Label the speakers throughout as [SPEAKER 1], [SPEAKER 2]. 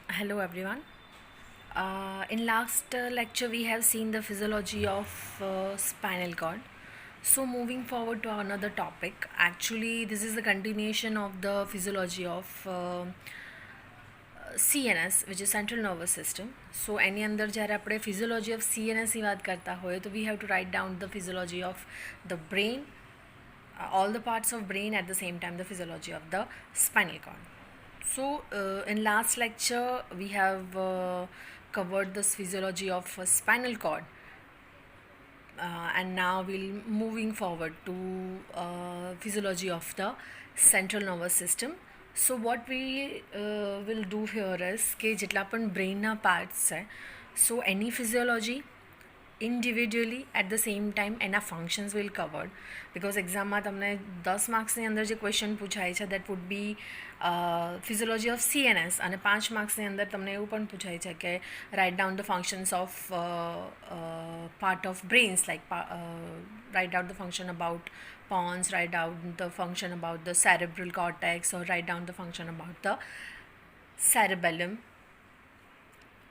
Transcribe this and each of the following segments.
[SPEAKER 1] Hello everyone. In last lecture we have seen the physiology of spinal cord. So moving forward to another topic. Actually, this is the continuation of the physiology of CNS, which is central nervous system. So એની અંદર જ્યારે આપણે physiology of CNS ની વાત કરતા હોઈએ તો we have to write down the physiology of the brain, all the parts of brain, at the same time the physiology of the spinal cord. So in last lecture we have covered this physiology of spinal cord, and now we'll moving forward to physiology of the central nervous system. So what we will do here is કે જેટલા પણ બ્રેઇનના parts છે so any physiology individually at the same time એના functions will covered, because એક્ઝામમાં તમને 10 માર્ક્સની અંદર જે question પૂછાય છે that would be physiology of CNS, અને 5 માર્ક્સની અંદર તમને એવું પણ પૂછાય છે કે write down the functions of part of brains, like write out the function about pons, write down the function about the cerebral cortex, or write down the function about the cerebellum,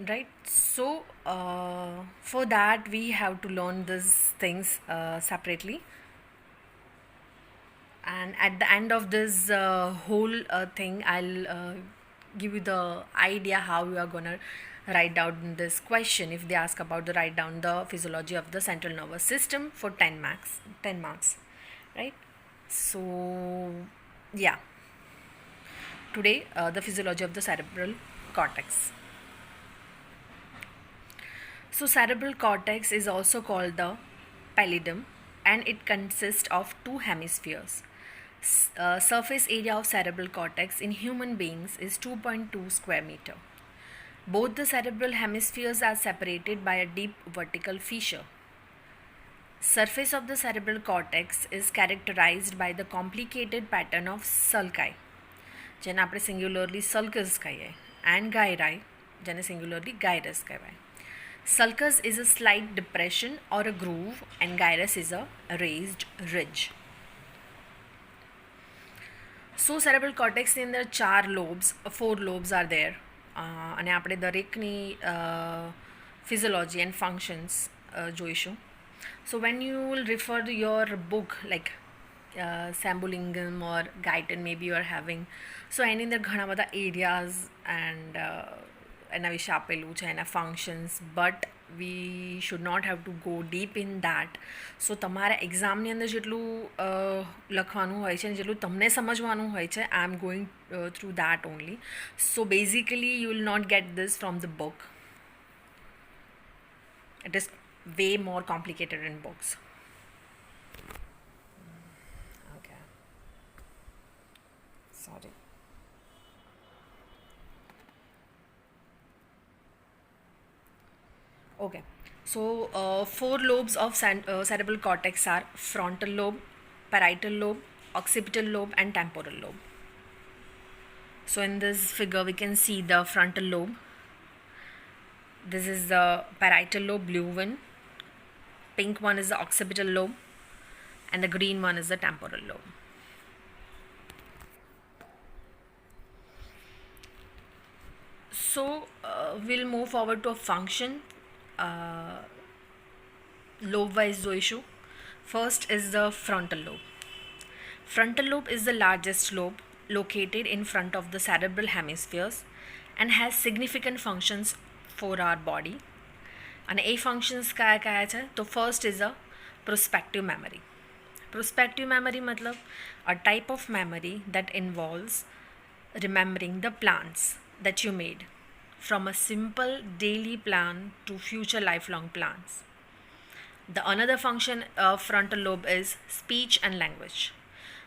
[SPEAKER 1] right? So for that we have to learn these things separately, and at the end of this whole thing I'll give you the idea how you are gonna write down this question if they ask about the write down the physiology of the central nervous system for 10 marks, right? So yeah, today the physiology of the cerebral cortex. So cerebral cortex is also called the pallidum, and it consists of two hemispheres. Surface area of cerebral cortex in human beings is 2.2 square meter. Both the cerebral hemispheres are separated by a deep vertical fissure. Surface of the cerebral cortex is characterized by the complicated pattern of sulci, જેને આપણે સિંગ્યુલરલી sulcus કહીએ, and gyri, જેને સિંગ્યુલરલી gyrus કહેવાય. Sulcus is a slight depression or a groove, and gyrus is a raised ridge. So cerebral cortex ની અંદર 4 lobes are there, અને આપણે દરેકની physiology and functions જોઈશું. So when you will refer to your book like Sambulingam or Guyton, maybe you are having, so એની અંદર ઘણા બધા areas and એના વિશે આપેલું છે, એના functions, but we should not have to go deep in that. So તમારા એક્ઝામની અંદર જેટલું લખવાનું હોય છે, જેટલું તમને સમજવાનું હોય છે, I am going through that only. So basically you will not get this from the book. It is way more complicated in books. Okay, sorry. Okay, so 4 lobes of cerebral cortex are frontal lobe, parietal lobe, occipital lobe, and temporal lobe. So in this figure we can see the frontal lobe. This is the parietal lobe, blue one. Pink one is the occipital lobe, and the green one is the temporal lobe. So we'll move forward to a function lobe wise issue. First is the frontal lobe. Frontal lobe is the largest lobe located in front of the cerebral hemispheres and has significant functions for our body. And A functions kaya kaya hai? So first is a prospective memory. Prospective memory matlab a type of memory that involves remembering the plans that you made, from a simple daily plan to future lifelong plans. The another function of frontal lobe is speech and language.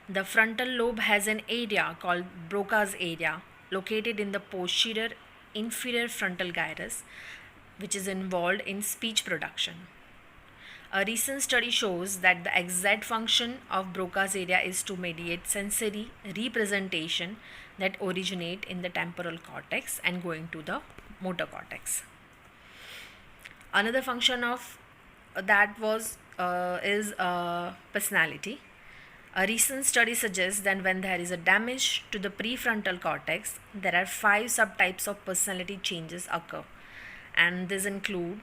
[SPEAKER 1] The frontal lobe has an area called Broca's area located in the posterior inferior frontal gyrus, which is involved in speech production. A recent study shows that the exact function of Broca's area is to mediate sensory representation that originate in the temporal cortex and going to the motor cortex. Another function of that was is personality. A recent study suggests that when there is a damage to the prefrontal cortex, there are 5 subtypes of personality changes occur, and these include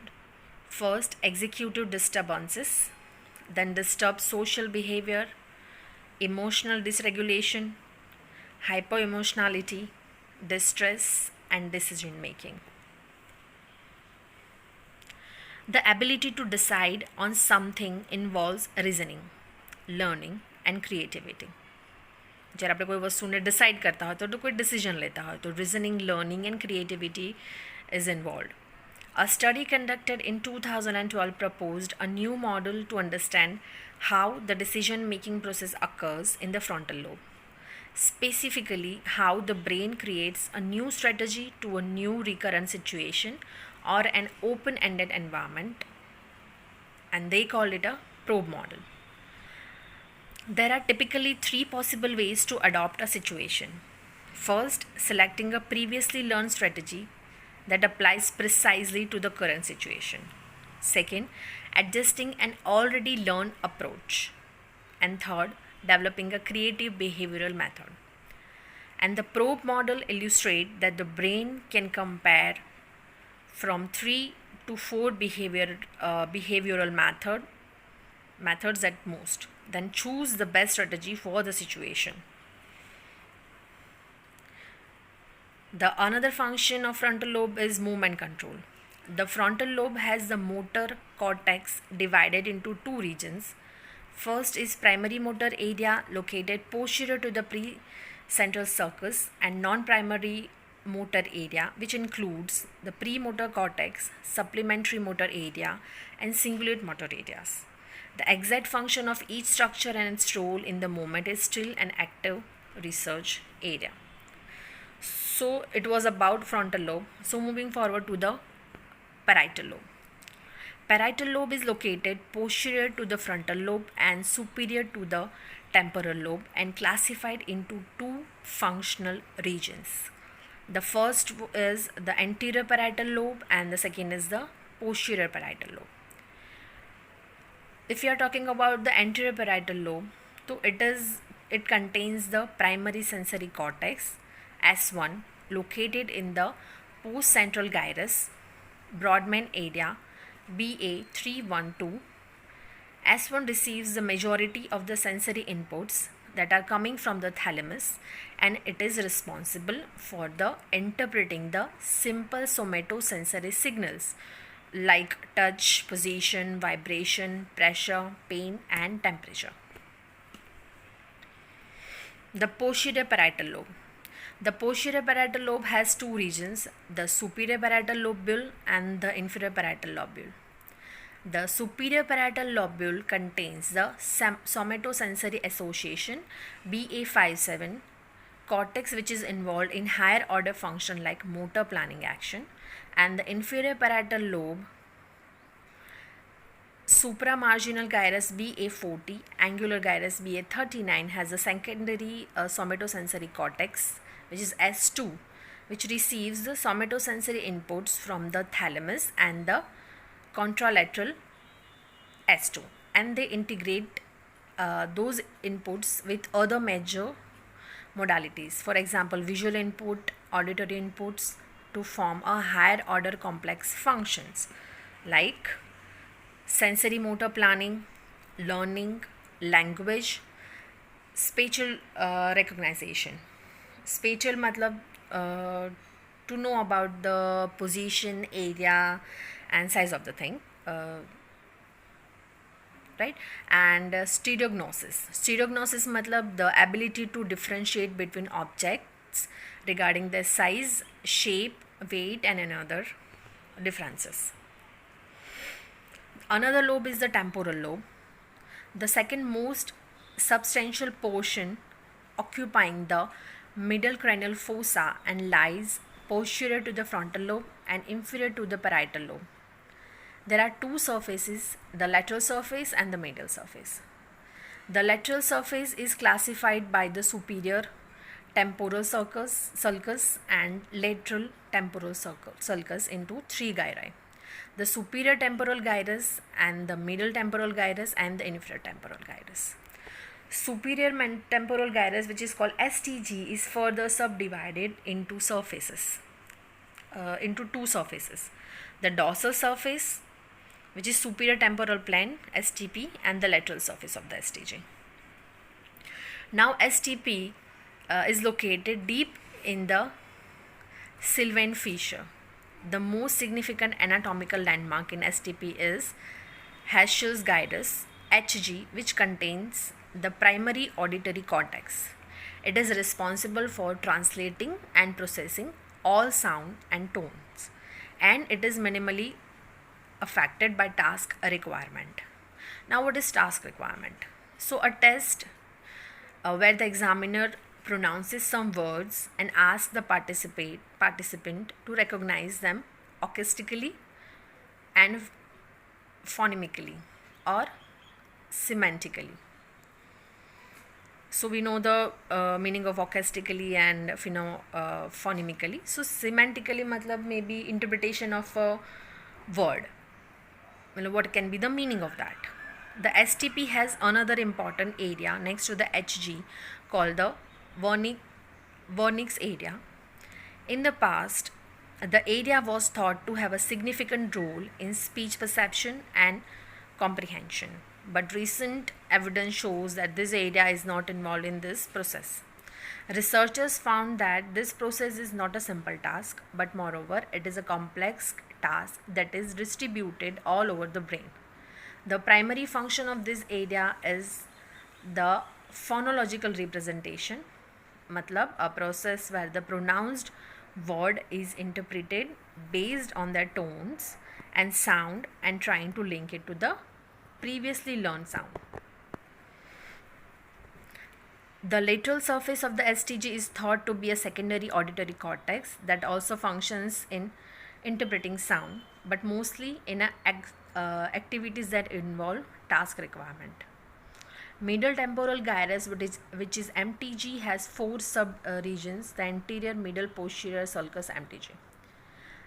[SPEAKER 1] first executive disturbances, then disturbed social behavior, emotional dysregulation, hyperemotionality, distress, and decision making. The ability to decide on something involves reasoning, learning, and creativity. જ્યારે આપણે કોઈ વસ્તુને decide કરતા હોય તો કોઈ decision લેતા હોય તો reasoning, learning, and creativity is involved. A study conducted in 2012 proposed a new model to understand how the decision-making process occurs in the frontal lobe. Specifically, how the brain creates a new strategy to a new recurrent situation or an open-ended environment, and they call it a probe model. There are typically 3 possible ways to adopt a situation. First, selecting a previously learned strategy that applies precisely to the current situation. Second, adjusting an already learned approach. And third, developing a creative behavioral method. And the probe model illustrates that the brain can compare from 3 to 4 behavioral methods at most, then choose the best strategy for the situation. The another function of frontal lobe is movement control. The frontal lobe has the motor cortex divided into 2 regions. First is primary motor area located posterior to the precentral sulcus, and non-primary motor area, which includes the premotor cortex, supplementary motor area, and cingulate motor areas. The exact function of each structure and its role in the movement is still an active research area. So it was about frontal lobe. So moving forward to the parietal lobe. Parietal lobe is located posterior to the frontal lobe and superior to the temporal lobe and classified into 2 functional regions. The first is the anterior parietal lobe and the second is the posterior parietal lobe. If you are talking about the anterior parietal lobe, so it contains the primary sensory cortex S1 located in the postcentral gyrus, Brodmann area BA312. S1 receives the majority of the sensory inputs that are coming from the thalamus, and it is responsible for the interpreting the simple somatosensory signals like touch, position, vibration, pressure, pain, and temperature. The posterior parietal lobe. The posterior parietal lobe has 2 regions, the superior parietal lobule and the inferior parietal lobule. The superior parietal lobule contains the somatosensory association BA57 cortex, which is involved in higher order function like motor planning action, and the inferior parietal lobe supramarginal gyrus BA40, angular gyrus BA39 has a secondary somatosensory cortex, which is S2, which receives the somatosensory inputs from the thalamus and the contralateral S2, and they integrate those inputs with other major modalities, for example visual input, auditory inputs, to form a higher order complex functions like sensory motor planning, learning, language, spatial recognition. Spatial matlab to know about the position, area, and size of the thing, right? And stereognosis matlab the ability to differentiate between objects regarding their size, shape, weight, and another differences. Another lobe is the temporal lobe, the second most substantial portion occupying the middle cranial fossa and lies posterior to the frontal lobe and inferior to the parietal lobe. There are 2 surfaces, the lateral surface and the medial surface. The lateral surface is classified by the superior temporal sulcus and lateral temporal sulcus into 3 gyri. The superior temporal gyrus and the middle temporal gyrus and the inferior temporal gyrus. Superior temporal gyrus, which is called STG, is further subdivided into surfaces, into two surfaces: the dorsal surface, which is superior temporal plane (STP), and the lateral surface of the STG. Now, STP is located deep in the Sylvain fissure. The most significant anatomical landmark in STP is Herschel's gyrus HG, which contains the primary auditory cortex. It is responsible for translating and processing all sound and tones, and it is minimally affected by task requirement. Now, what is task requirement? So, a test where the examiner pronounces some words and asks the participant to recognize them acoustically and phonemically or semantically. So we know the meaning of acoustically and phonemically. So semantically matlab maybe interpretation of a word. What can be the meaning of that? The STP has another important area next to the HG called the Wernicke's area. In the past, the area was thought to have a significant role in speech perception and comprehension, but recent evidence shows that this area is not involved in this process. Researchers found that this process is not a simple task, but moreover, it is a complex task that is distributed all over the brain. The primary function of this area is the phonological representation, matlab a process where the pronounced word is interpreted based on their tones and sound and trying to link it to the previously learned sound. The lateral surface of the STG is thought to be a secondary auditory cortex that also functions in interpreting sound, but mostly in activities that involve task requirement. Middle temporal gyrus, which is MTG, has four sub-regions: the anterior, middle, posterior, sulcus, MTG.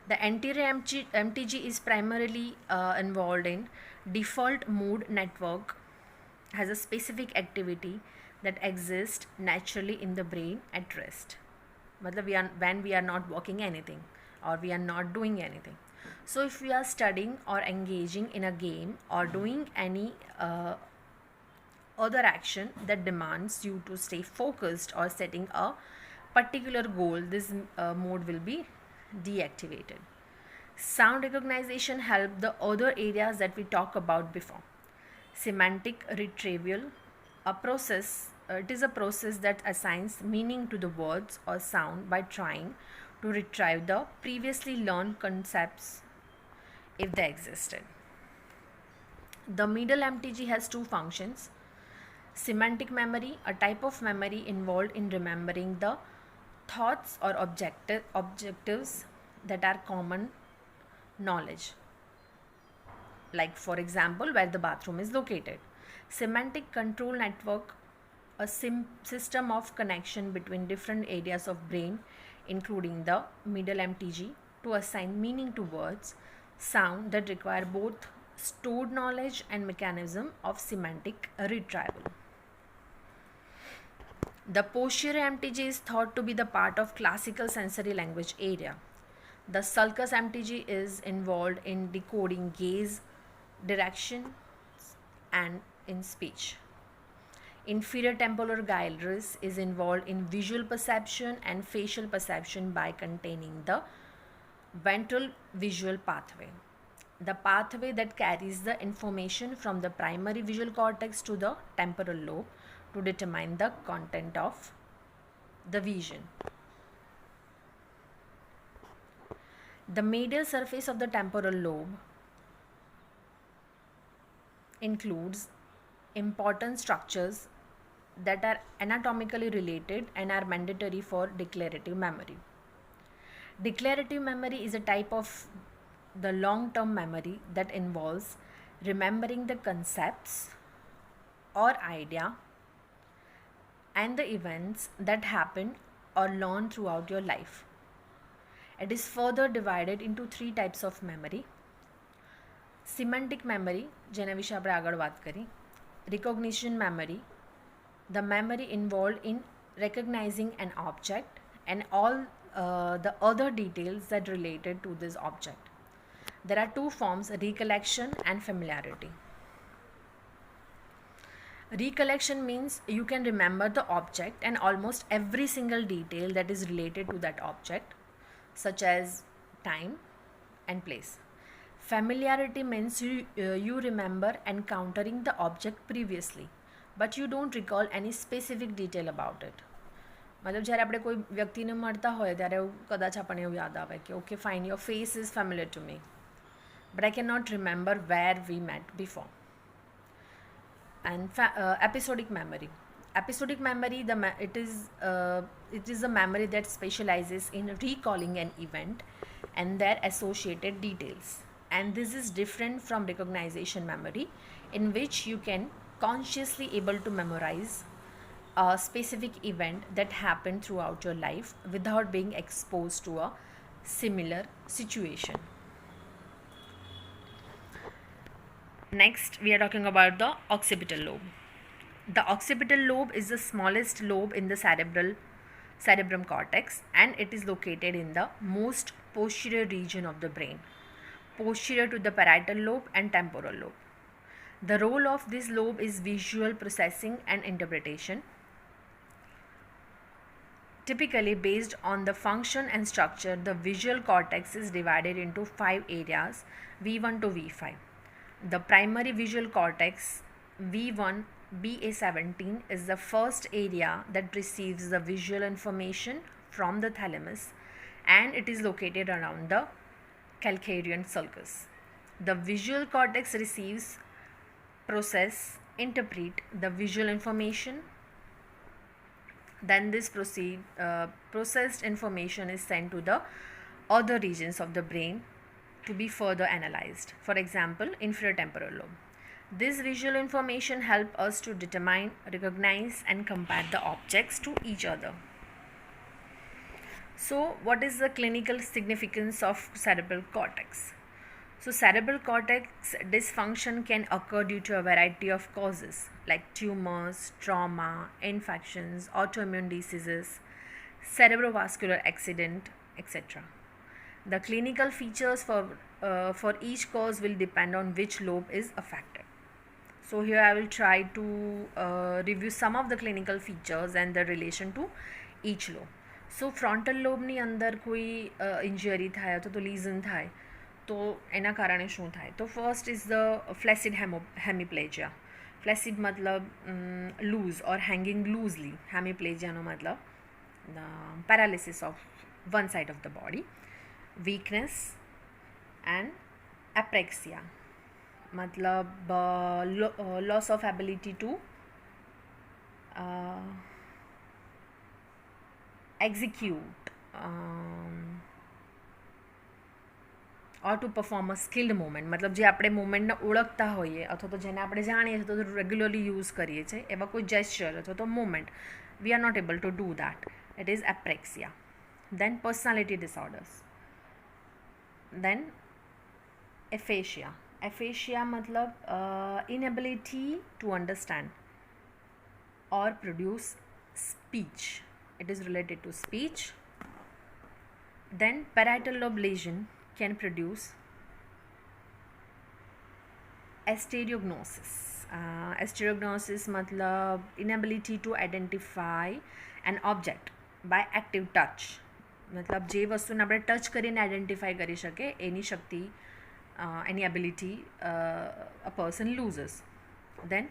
[SPEAKER 1] The anterior MTG is primarily involved in default mode network, has a specific activity that exists naturally in the brain at rest. When we are not working anything or we are not doing anything. So if we are studying or engaging in a game or doing any other action that demands you to stay focused or setting a particular goal, this mode will be deactivated. Sound recognition helps the other areas that we talked about before. Semantic retrieval, it is a process that assigns meaning to the words or sound by trying to retrieve the previously learned concepts if they existed. The middle MTG has two functions: semantic memory, a type of memory involved in remembering the thoughts or objectives that are common knowledge, like for example where the bathroom is located. Semantic control network, a system of connection between different areas of brain including the middle MTG to assign meaning to words, sound that require both stored knowledge and mechanism of semantic retrieval. The posterior MTG is thought to be the part of classical sensory language area. The sulcus MTG is involved in decoding gaze, direction, and in speech. Inferior temporal gyrus is involved in visual perception and facial perception by containing the ventral visual pathway, the pathway that carries the information from the primary visual cortex to the temporal lobe to determine the content of the vision. The medial surface of the temporal lobe includes important structures that are anatomically related and are mandatory for declarative memory. Declarative memory is a type of the long-term memory that involves remembering the concepts or idea and the events that happen or learn throughout your life. It is further divided into three types of memory: semantic memory, જેના વિશે આપણે આગળ વાત કરી, recognition memory, the memory involved in recognizing an object and all the other details that related to this object. There are two forms, recollection and familiarity. Recollection means you can remember the object and almost every single detail that is related to that object, such as time and place. Familiarity means you remember encountering the object previously, but you don't recall any specific detail about it. मतलब જ્યારે આપણે કોઈ વ્યક્તિને મળતા હોય ત્યારે એવું કદાચ આપણને એવું યાદ આવે કે okay fine your face is familiar to me but I can not remember where we met before. And episodic memory. Episodic memory, it is a memory that specializes in recalling an event and their associated details. And this is different from recognition memory, in which you can consciously able to memorize a specific event that happened throughout your life without being exposed to a similar situation. Next, we are talking about the occipital lobe. The occipital lobe is the smallest lobe in the cerebrum cortex, and it is located in the most posterior region of the brain, posterior to the parietal lobe and temporal lobe. The role of this lobe is visual processing and interpretation. Typically, based on the function and structure, the visual cortex is divided into 5 areas, V1 to V5. The primary visual cortex, V1 BA17, is the first area that receives the visual information from the thalamus, and it is located around the calcarean sulcus. The visual cortex receives, process, interpret the visual information. Then this processed information is sent to the other regions of the brain to be further analyzed. For example, inferior temporal lobe. This visual information helps us to determine, recognize and compare the objects to each other. So, what is the clinical significance of cerebral cortex? So, cerebral cortex dysfunction can occur due to a variety of causes like tumors, trauma, infections, autoimmune diseases, cerebrovascular accident, etc. The clinical features for each cause will depend on which lobe is affected. So here I will try to review some of the clinical features and the relation to each lobe. So frontal lobe ની અંદર કોઈ injury થાય અથવા તો legion થાય તો એના કારણે શું થાય? તો ફર્સ્ટ ઇઝ ધ ફ્લેસિડ હેમિપ્લેજિયા. ફ્લેસિડ મતલબ લૂઝ ઓર હેંગિંગ લૂઝલી. હેમિપ્લેજિયાનો મતલબ paralysis of one side of the body. Weakness and apraxia मतलब loss of ability to execute or to perform a skilled movement. मतलब જે આપણે મૂવમેન્ટને ઓળખતા હોઈએ અથવા તો જેને આપણે જાણીએ છીએ તો રેગ્યુલરલી યુઝ કરીએ છીએ એવા કોઈ જેસ્ચર અથવા તો movement we are not able to do that. It is apraxia. Then personality disorders. Then aphasia. Aphasia मतलब inability to understand or produce speech. It is related to speech. Then parietal lobe lesion can produce asteriognosis. Asteriognosis मतलब inability to identify an object by active touch. मतलब જે વસ્તુને આપણે touch કરીને identify કરી શકે એની શક્તિ any ability a person loses. Then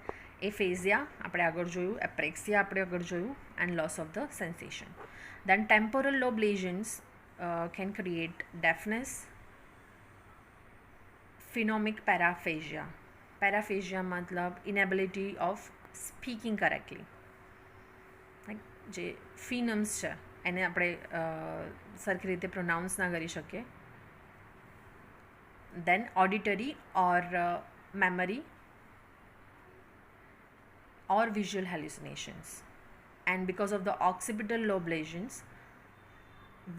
[SPEAKER 1] aphasia આપણે આગળ જોયું, apraxia આપણે આગળ જોયું, and loss of the sensation. Then temporal lobe lesions can create deafness, phonemic paraphasia. Paraphasia मतलब inability of speaking correctly. Like જે phenoms છે એને આપણે સરખી રીતે પ્રોનાઉન્સ ના કરી શકીએ. Then auditory or memory or visual hallucinations. And because of the occipital lobe lesions,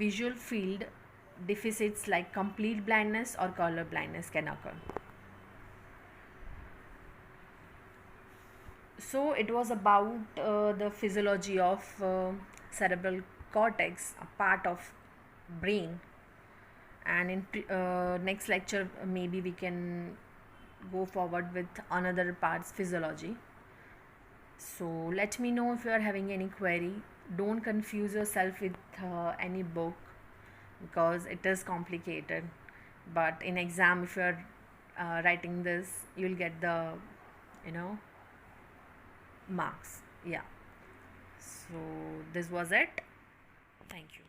[SPEAKER 1] visual field deficits like complete blindness or color blindness can occur. So it was about the physiology of cerebral cortex, a part of brain. And in next lecture, maybe we can go forward with another part's physiology. So let me know if you are having any query. Don't confuse yourself with any book, because it is complicated. But in exam, if you are writing this, you'll get the, you know, marks. Yeah. So this was it. Thank you.